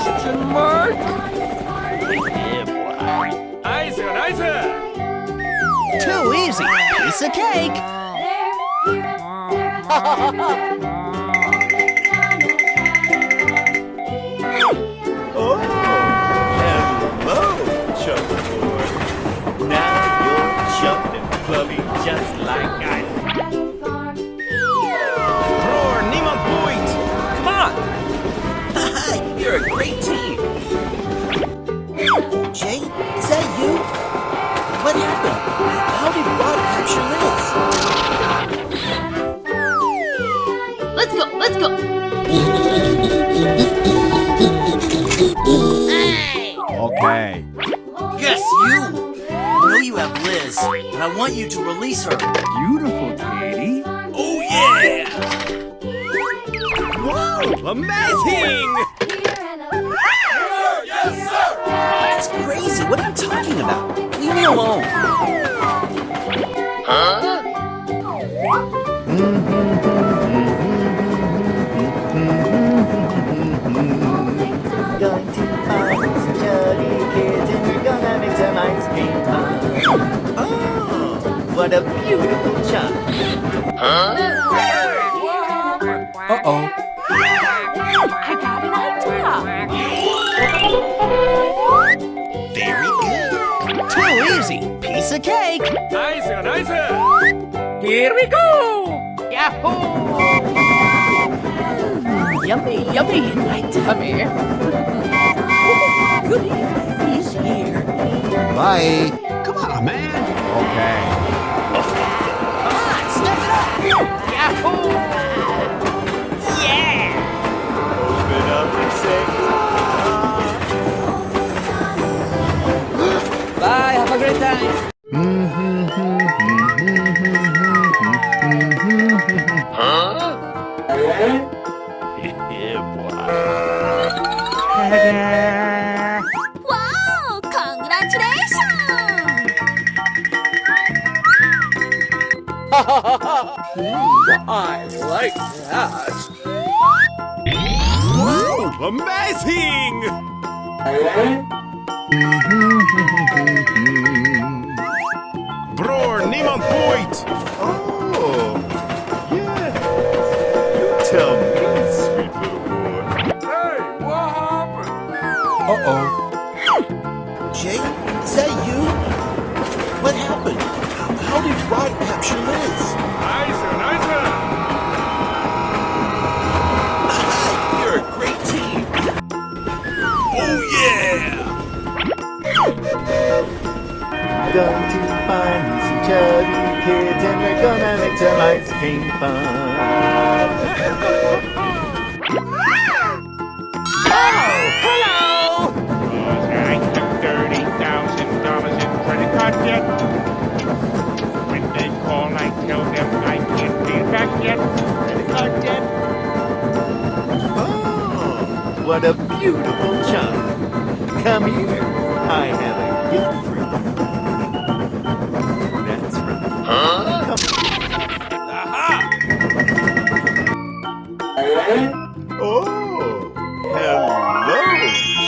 Question mark? Yeah, boy. Nice, nice. Too easy. Piece of cake. Oh, hello, shuffleboard. Now you're chuffed and fluffy just like I am. Roar, niemand point. Come on. You're a great team. Jay, is that you? What happened? How did Rod capture Liz? Let's go, let's go. Hey! Okay. Yes, you! I know you have Liz, and I want you to release her. Beautiful, Katie. Oh, yeah. Wow, amazing. That's crazy. What are you talking about? Leave me alone. Going to find some jolly kids and we're gonna make some ice cream fun. Oh, what a beautiful child. Uh-oh. I got an idea. Very good. Too easy. Piece of cake. Nice, nice. Here we go. Yahoo! Yummy, yummy in my tummy. Goody, he's here. Bye. Come on, man. Okay. Come on, step it up. Yahoo! Yeah! Open up and say Bye, have a great time. Yeah, boy. Wow, congratulations! I like that. Wow, amazing. Bror, niemand point. Oh, yes. You tell me, sweet little boy. Hey, what happened? Uh-oh. Jay, is that you? What happened? How did Rod capture Liz? Nice, nice. You're a great team. Oh, yeah. Going to find some jolly kids and we're gonna make some ice cream fun. Hello! I have $30,000 in credit card debt. When they call, I tell them I can't pay it back yet. Credit card debt. Oh, what a beautiful child. Come here. I have a gift for you. That's right. Come. Aha. Oh, hello,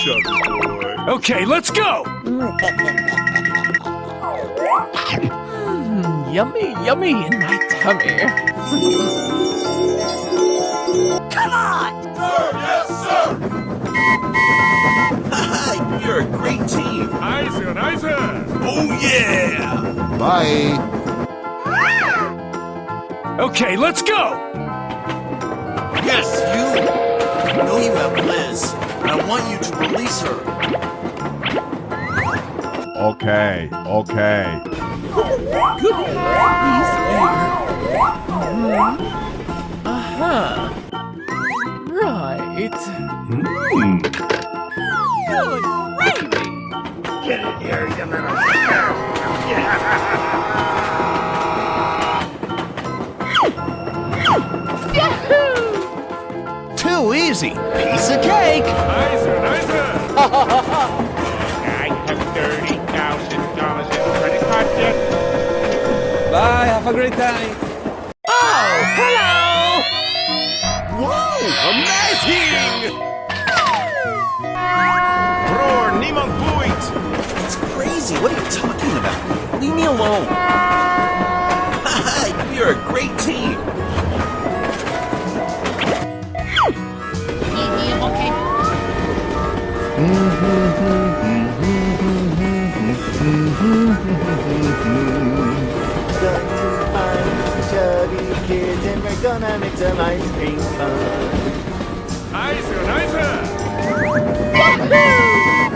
Chubby boy. Okay, let's go. Yummy, yummy in my tummy. Come on! You're a great team. Nice, nice. Oh, yeah. Bye. Okay, let's go. Yes, you. I know you have Liz, and I want you to release her. Okay. Okay. Goody, he's here. Uh-huh. Right. Good gravy! Get in here, you little Yahoo! Too easy. Piece of cake. Nice, nice. I have $30,000 in credit card debt. Bye, have a great time. Oh, hello! Wow, amazing. on point! It's crazy. What are you talking about? Leave me alone. You're a great team. Going to find chubby kids and we're gonna make some ice cream fun. Nice, nice!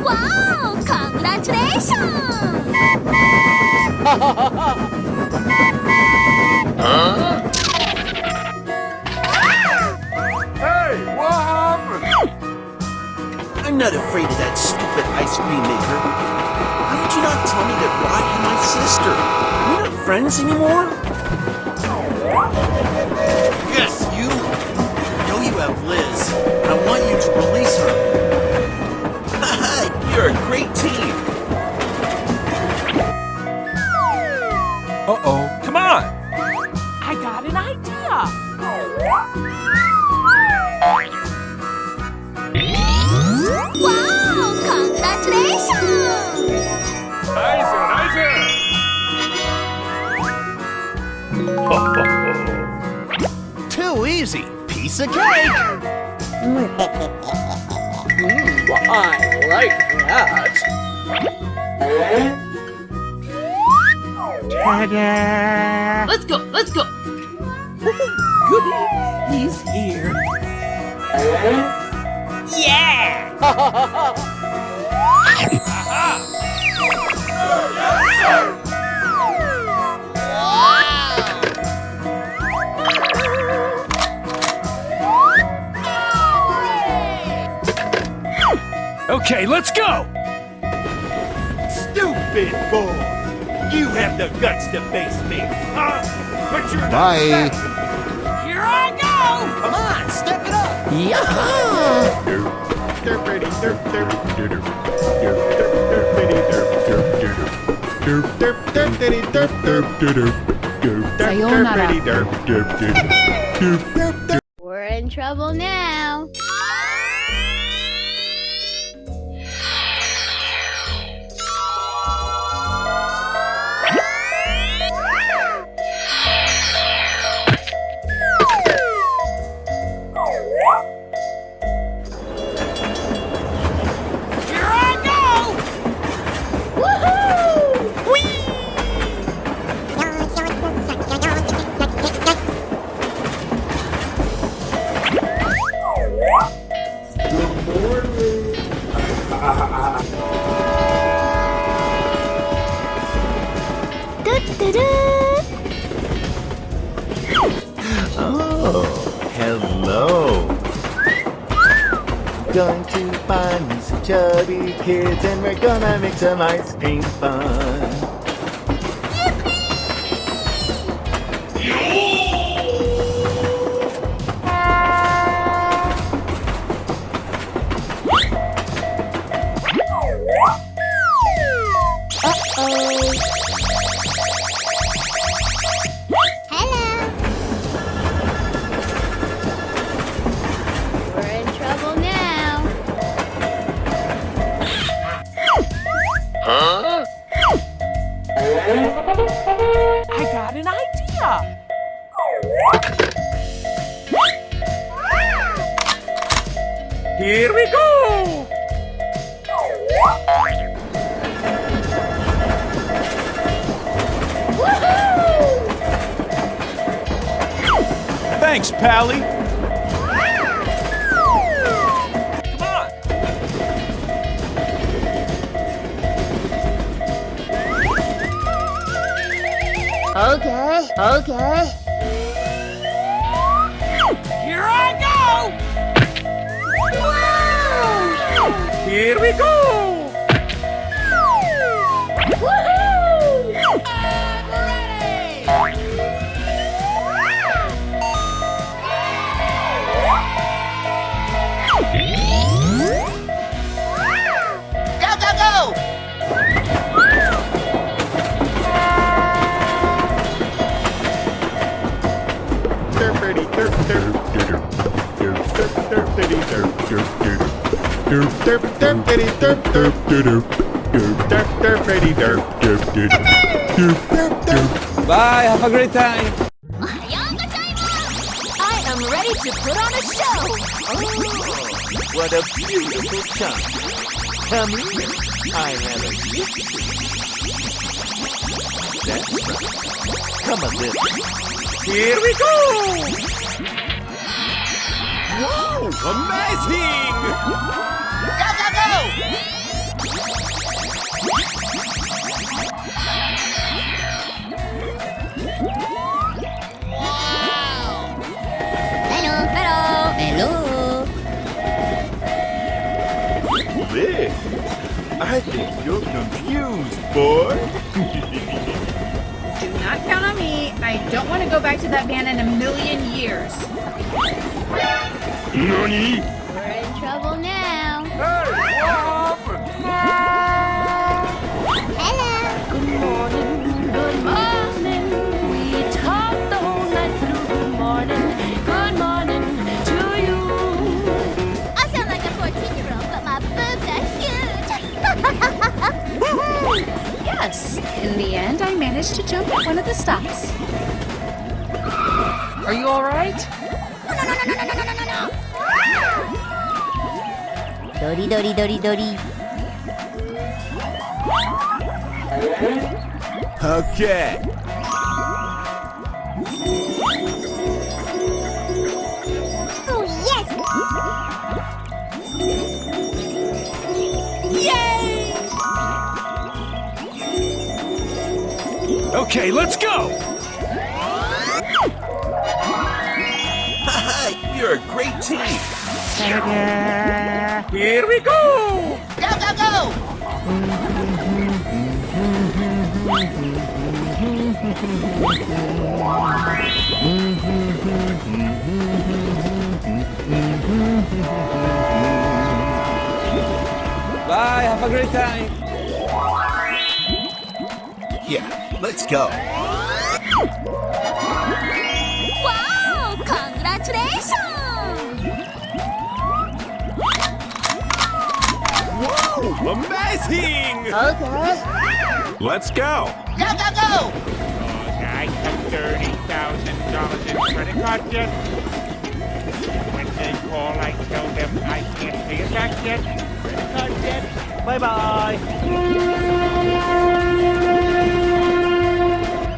Wow! Congratulations! Hey, what happened? I'm not afraid of that stupid ice cream maker. How did you not tell me that Rod and my sister? We're not friends anymore? Yes, you. I know you have Liz. I want you to release her. You're a great team. Uh-oh. Come on! I got an idea. Wow! Congratulations! Nice, nice! Too easy. Piece of cake. I like that. Ta-da! Let's go, let's go. Goody, he's here. Yeah! Okay, let's go! Stupid boy! You have the guts to face me, huh? But you're not Bye. Here I go! Come on, step it up. We're in trouble now. Here I go! Woohoo! Oh, hello. Going to find me some chubby kids and we're gonna make some ice cream fun. Hello. We're in trouble now. I got an idea. Here we go! Thanks, Pally! Come on! Okay, okay. Here I go! Here we go! Go, go, go. Derp derp derpity derp derp derp derp derp derpity derp derp derp derp derp derp. Bye, have a great time. I am ready to put on a show. Oh, what a beautiful time. Come here. I have a gift for you. That's right. Come a little. Here we go! Whoa! Amazing! Go, go, go! Hello, hello, hello. Liz, I think you're confused, boy. Do not count on me. I don't want to go back to that van in a million years. Nani? We're in trouble now. Hello. Good morning. We talked the whole night through. Good morning to you. I sound like a 14-year-old, but my boobs are huge. Yes, in the end, I managed to jump at one of the stops. Are you all right? No. Dori, dori, dori, dori. Okay. Oh, yes. Okay, let's go! You're a great team. Here we go! Go, go, go! Bye, have a great time. Yeah, let's go. Wow, congratulations. Whoa, amazing! Okay. Let's go! Go, go, go! I have $30,000 in credit card debt. When they call, I tell them I can't pay it back yet. Credit card debt. Bye-bye.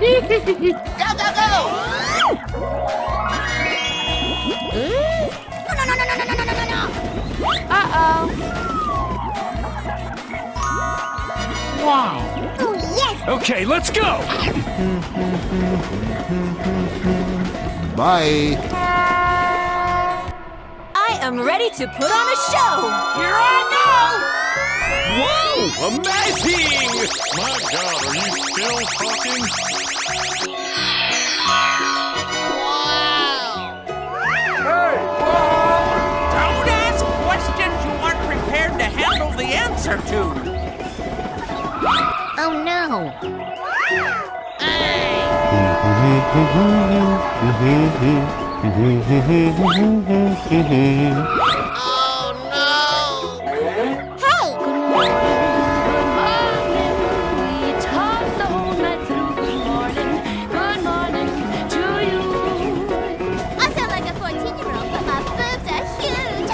Go, go, go! No. Uh-oh. Wow! Oh, yes. Okay, let's go! Bye. I am ready to put on a show. Here I Whoa, amazing! My God, are you still talking? Don't ask questions you aren't prepared to handle the answer to. Oh, no. Hey. We talked the whole night through. Good morning to you. I sound like a 14-year-old, but my boobs are huge.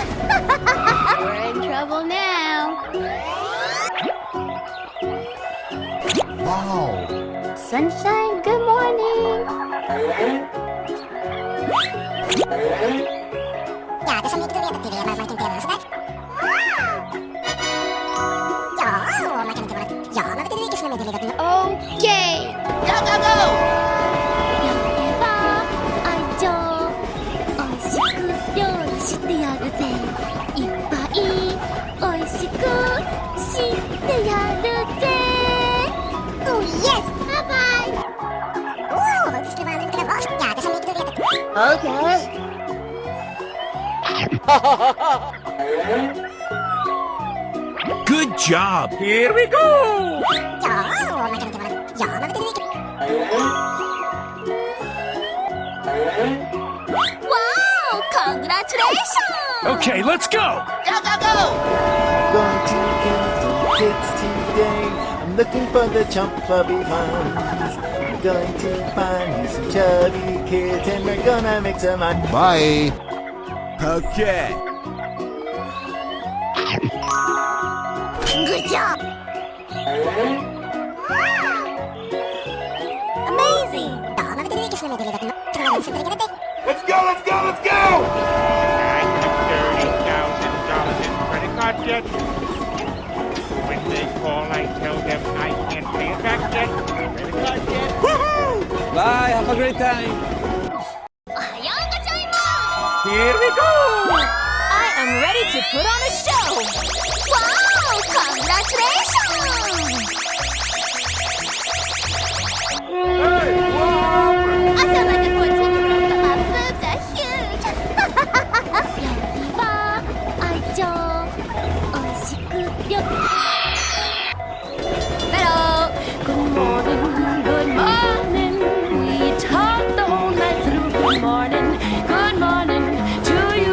We're in trouble now. Wow. Sunshine, good morning. Okay. Go, go, go! やれば愛情おいしく料理してやるぜいっぱいおいしくしてやるぜ Oh, yes. Bye-bye. Okay. Good job! Here we go! Wow, Congratulations! Okay, let's go! Go, go, go! Going to get some kids today. I'm looking for the chump clubby ones. I'm going to find me some chubby kids and we're gonna make some money. Bye. Okay. Good job! Amazing! Let's go, let's go, let's go! I have $30,000 in credit card debt. When they call, I tell them I can't pay it back yet. Credit card debt. Bye, have a great time. Here we go! I am ready to put on a show! Wow! Congratulations! I sound like a 14-year-old, but my boobs are huge! 料理は愛情おいしく料理 Hello! Good morning, good morning. We talked the whole night through. Good morning to you.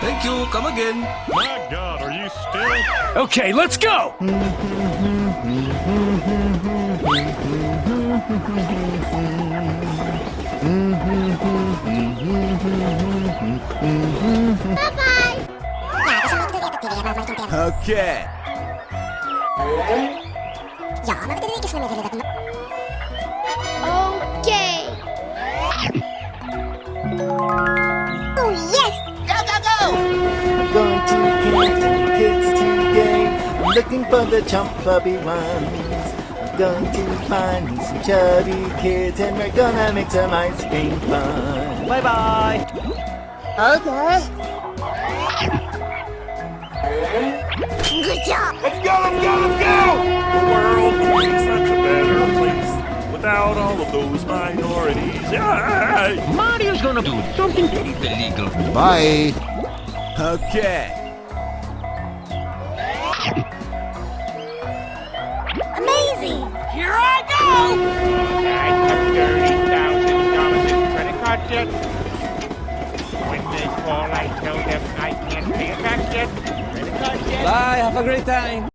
Thank you, come again. My God, are you still? Okay, let's go! Okay. Okay! Oh, yes! Go, go, go! I'm going to get some kids today. I'm looking for the chump clubby ones. I'm going to find me some chubby kids and we're gonna make some ice cream fun. Bye bye. Okay. Good job! Let's go, let's go, let's go! The world would be such a better place without all of those minorities. Yeah. Mario's gonna do something illegal. Bye. Okay. Amazing! Here I go! I have $30,000 in credit card debt. When they call, I tell them I can't pay it back yet. Credit card debt. Bye, have a great time.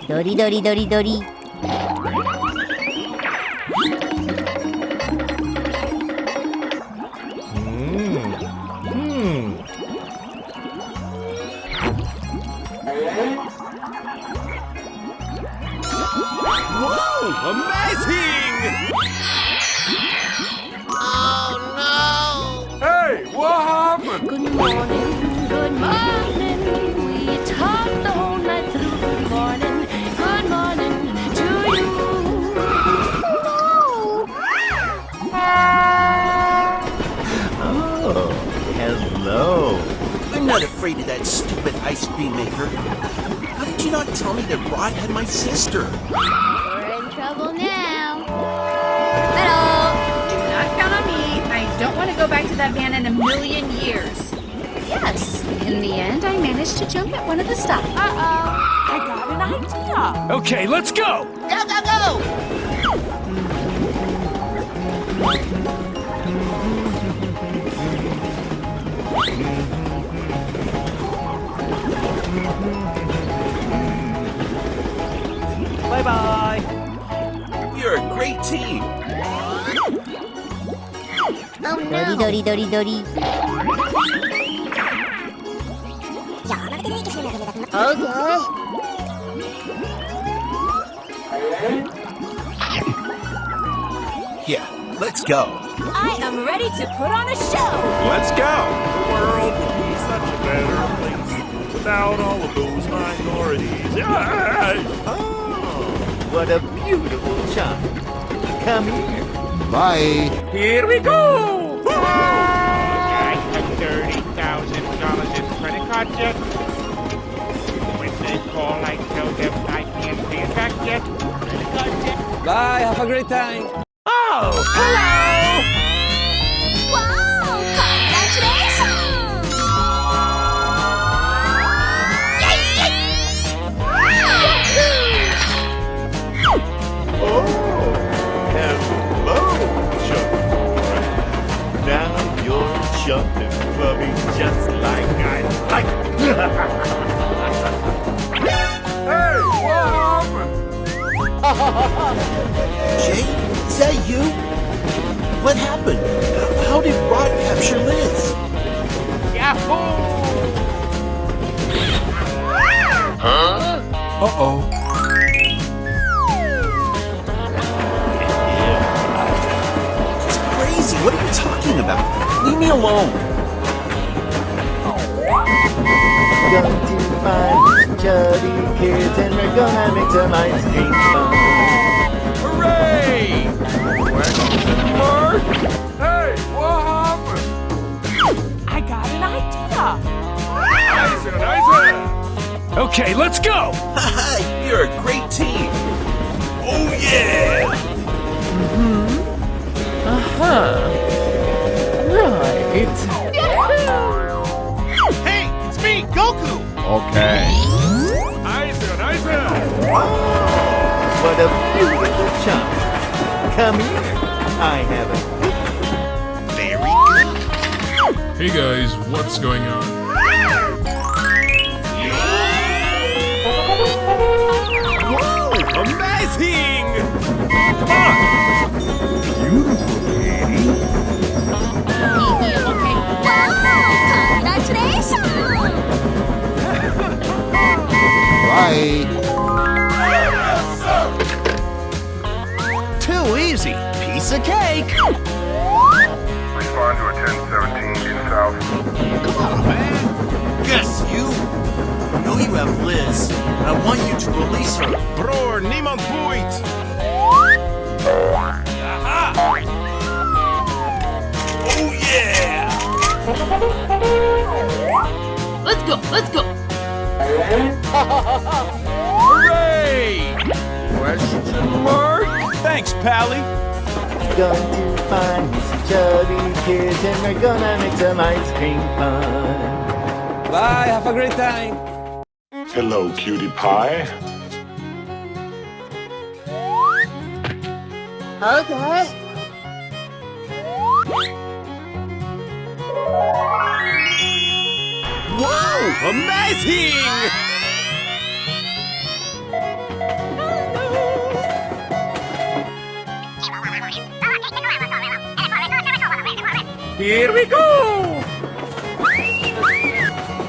Dori dori dori dori. Whoa! Amazing! Hey, what happened? Good morning. We talked the whole night through. Good morning to you. Oh, hello. I'm not afraid of that stupid ice cream maker. How did you not tell me that Rod had my sister? We're in trouble now. Hello! Do not count on me. I don't want to go back to that van in a million years. Yes, in the end, I managed to jump at one of the stops. I got an idea. Okay, let's go! Go, go, go! Bye-bye. You're a great team. Oh no! Dori dori dori dori. Okay. Yeah, let's go. I am ready to put on a show! Let's go. The world would better place without all of those minorities. Yeah. Oh, what a beautiful shot. Come here. Bye. Here we go! I have $30,000 in credit card debt. When they call, I tell them I can't pay it back yet. Credit card debt. Bye, have a great time. Oh, hello! Wow! Congratulations! Yay! Oh, hello, Chuck. Now you're jumping, Bubby, just like I like. Hey, what happened? Jay, is that you? What happened? How did Rod capture Liz? Yahoo! Uh-oh. It's crazy. What are you talking about? Leave me alone. Going to find some chubby kids and we're gonna make some ice cream fun. Hooray! Question mark? Hey, what happened? I got an idea. Nice. Okay, let's go. Haha, you're a great team. Oh, yeah! Right. Hey, it's me, Goku. Okay. Nice. What a beautiful shot. Come here. I have a Very good. Hey guys, what's going on? Amazing! Come on! beautiful kitty. Bye. Too easy. Piece of cake. Respond to a 1017 due south. Come on, man. Yes, you. I know you have Liz, and I want you to release her. Bror, niemand boeit. Oh yeah! Let's go, let's go. Hooray! Question mark? Thanks, Pally. Going to find me some chubby kids and we're gonna make some ice cream fun. Bye, have a great time. Hello, cutie pie. Okay. Wow! Amazing! Here we go!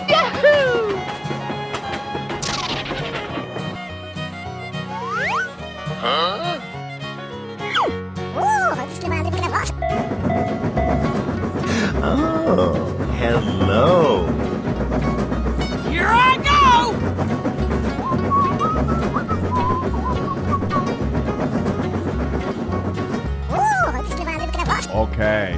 Yahoo! Huh? Oh, hello. Here I go! Okay.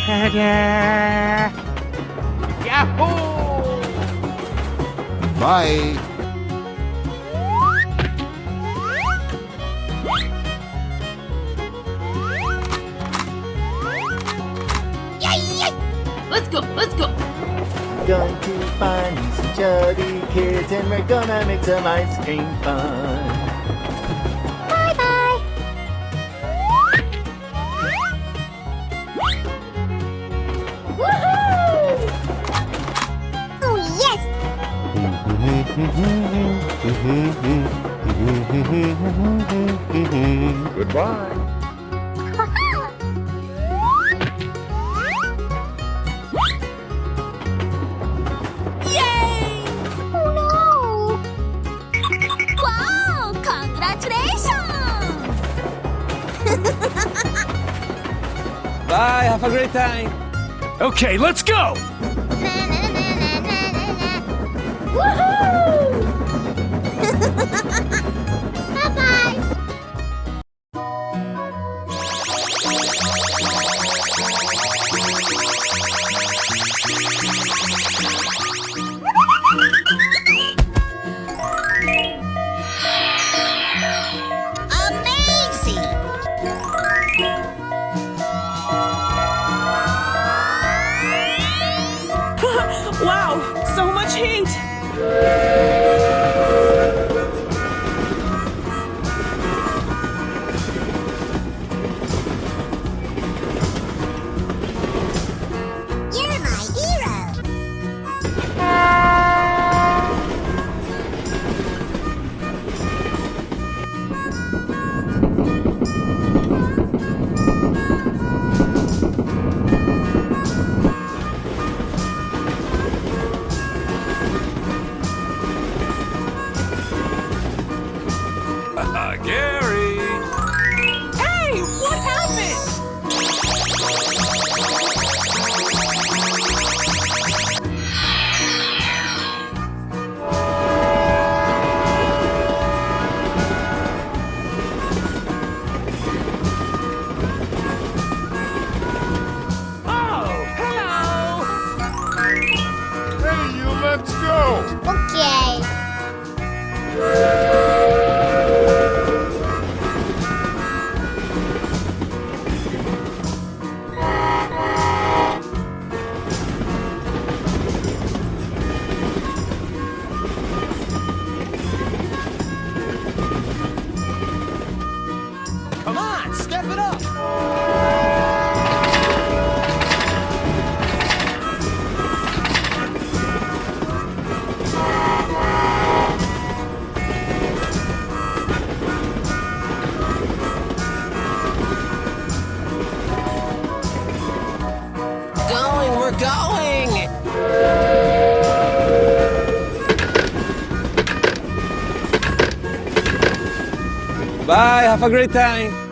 Ta-da! Yahoo! Bye. Let's go, let's go. Going to find me some chubby kids and we're gonna make some ice cream fun. Bye bye. Woohoo! Oh yes! Goodbye. Bye, have a great time. Okay, let's go! Bye-bye! Wow, so much heat! You're my hero! Gary! Hey, what happened? Oh, hello! Hey, you, let's go! Okay. Come on, step it up. Going, we're going! Bye, have a great time.